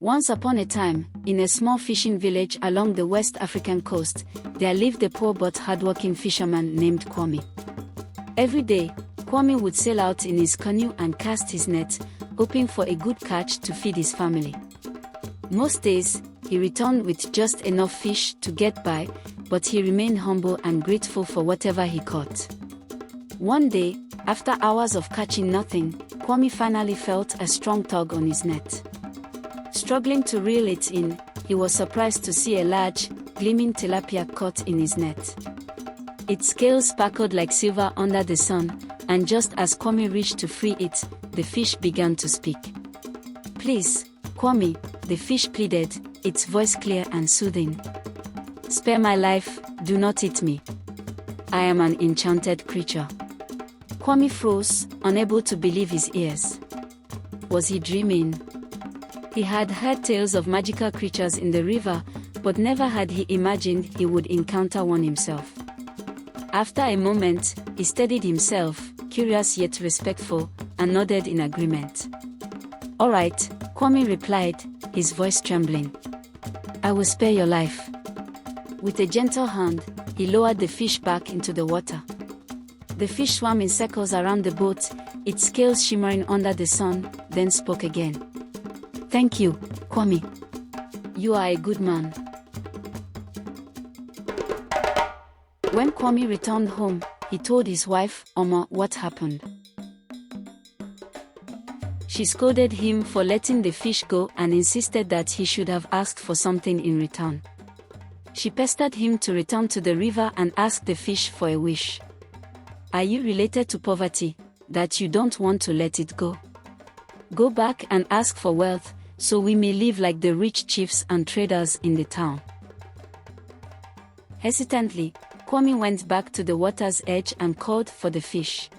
Once upon a time, in a small fishing village along the West African coast, there lived a poor but hardworking fisherman named Kwame. Every day, Kwame would sail out in his canoe and cast his net, hoping for a good catch to feed his family. Most days, he returned with just enough fish to get by, but he remained humble and grateful for whatever he caught. One day, after hours of catching nothing, Kwame finally felt a strong tug on his net. Struggling to reel it in, he was surprised to see a large, gleaming tilapia caught in his net. Its scales sparkled like silver under the sun, and just as Kwame reached to free it, the fish began to speak. "Please, Kwame," the fish pleaded, its voice clear and soothing. "Spare my life, do not eat me. I am an enchanted creature." Kwame froze, unable to believe his ears. Was he dreaming? He had heard tales of magical creatures in the river, but never had he imagined he would encounter one himself. After a moment, he steadied himself, curious yet respectful, and nodded in agreement. "All right," Kwame replied, his voice trembling. "I will spare your life." With a gentle hand, he lowered the fish back into the water. The fish swam in circles around the boat, its scales shimmering under the sun, then spoke again. "Thank you, Kwame. You are a good man." When Kwame returned home, he told his wife, Oma, what happened. She scolded him for letting the fish go and insisted that he should have asked for something in return. She pestered him to return to the river and ask the fish for a wish. "Are you related to poverty, that you don't want to let it go? Go back and ask for wealth, so we may live like the rich chiefs and traders in the town." Hesitantly, Kwame went back to the water's edge and called for the fish.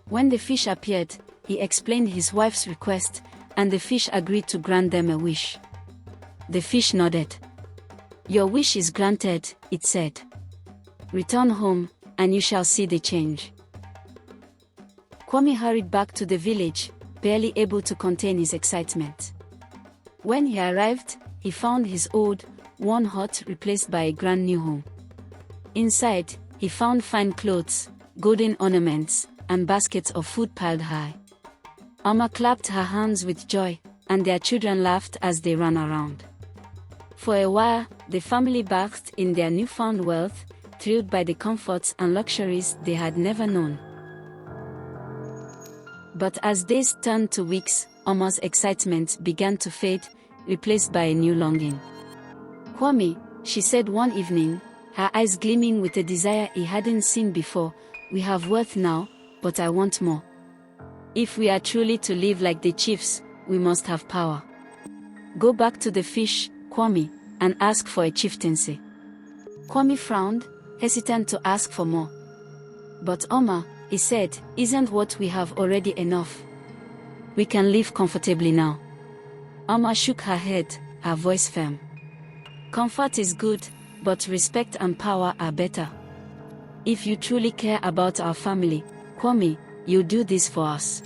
When the fish appeared, he explained his wife's request, and the fish agreed to grant them a wish. The fish nodded. "Your wish is granted," it said. "Return home, and you shall see the change." Kwame hurried back to the village, barely able to contain his excitement. When he arrived, he found his old, worn hut replaced by a grand new home. Inside, he found fine clothes, golden ornaments, and baskets of food piled high. Amma clapped her hands with joy, and their children laughed as they ran around. For a while, the family basked in their newfound wealth, thrilled by the comforts and luxuries they had never known. But as days turned to weeks, Oma's excitement began to fade, replaced by a new longing. "Kwame," she said one evening, her eyes gleaming with a desire he hadn't seen before, "we have wealth now, but I want more. If we are truly to live like the chiefs, we must have power. Go back to the fish, Kwame, and ask for a chieftaincy." Kwame frowned, hesitant to ask for more. "But Oma," he said, "isn't what we have already enough? We can live comfortably now." Oma shook her head, her voice firm. "Comfort is good, but respect and power are better. If you truly care about our family, Kwame, you'll do this for us."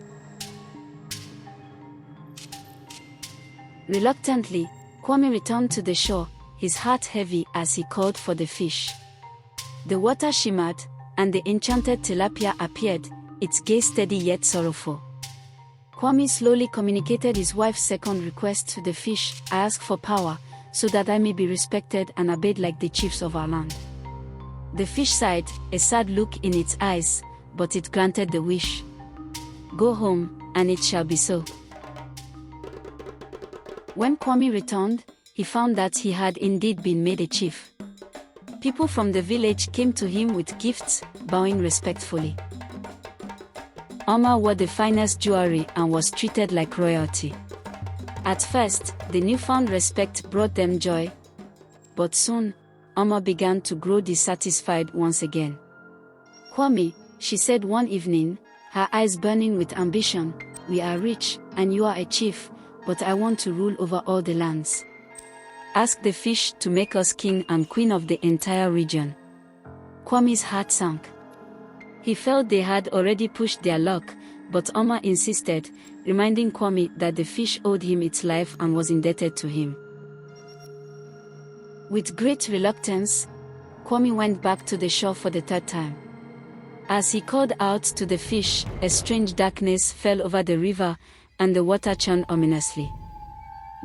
Reluctantly, Kwame returned to the shore, his heart heavy as he called for the fish. The water shimmered, and the enchanted tilapia appeared, its gaze steady yet sorrowful. Kwame slowly communicated his wife's second request to the fish: "I ask for power, so that I may be respected and obeyed like the chiefs of our land." The fish sighed, a sad look in its eyes, but it granted the wish. "Go home, and it shall be so." When Kwame returned, he found that he had indeed been made a chief. People from the village came to him with gifts, bowing respectfully. Oma wore the finest jewelry and was treated like royalty. At first, the newfound respect brought them joy. But soon, Oma began to grow dissatisfied once again. "Kwame," she said one evening, her eyes burning with ambition, "we are rich, and you are a chief, but I want to rule over all the lands. Ask the fish to make us king and queen of the entire region." Kwame's heart sank. He felt they had already pushed their luck, but Oma insisted, reminding Kwame that the fish owed him its life and was indebted to him. With great reluctance, Kwame went back to the shore for the third time. As he called out to the fish, a strange darkness fell over the river, and the water churned ominously.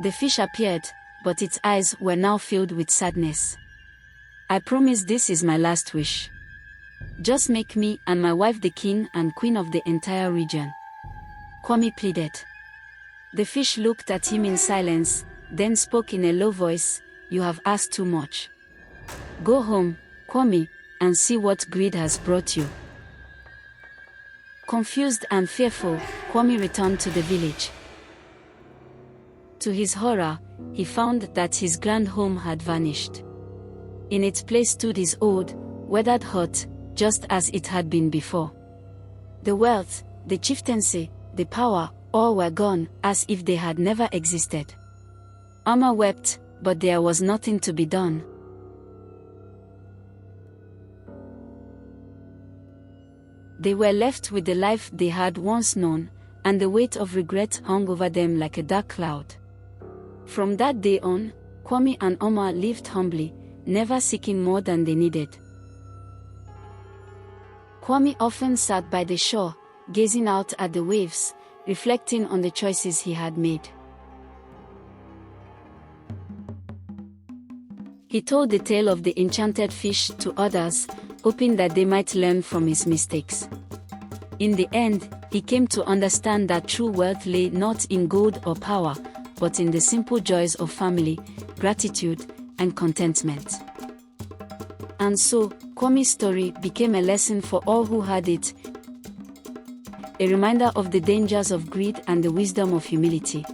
The fish appeared, but its eyes were now filled with sadness. "I promise this is my last wish. Just make me and my wife the king and queen of the entire region," Kwame pleaded. The fish looked at him in silence, then spoke in a low voice, "You have asked too much. Go home, Kwame, and see what greed has brought you." Confused and fearful, Kwame returned to the village. To his horror, he found that his grand home had vanished. In its place stood his old, weathered hut, just as it had been before. The wealth, the chieftaincy, the power, all were gone, as if they had never existed. Oma wept, but there was nothing to be done. They were left with the life they had once known, and the weight of regret hung over them like a dark cloud. From that day on, Kwame and Oma lived humbly, never seeking more than they needed. Kwame often sat by the shore, gazing out at the waves, reflecting on the choices he had made. He told the tale of the enchanted fish to others, hoping that they might learn from his mistakes. In the end, he came to understand that true wealth lay not in gold or power, but in the simple joys of family, gratitude, and contentment. And so, Kwame's story became a lesson for all who heard it, a reminder of the dangers of greed and the wisdom of humility.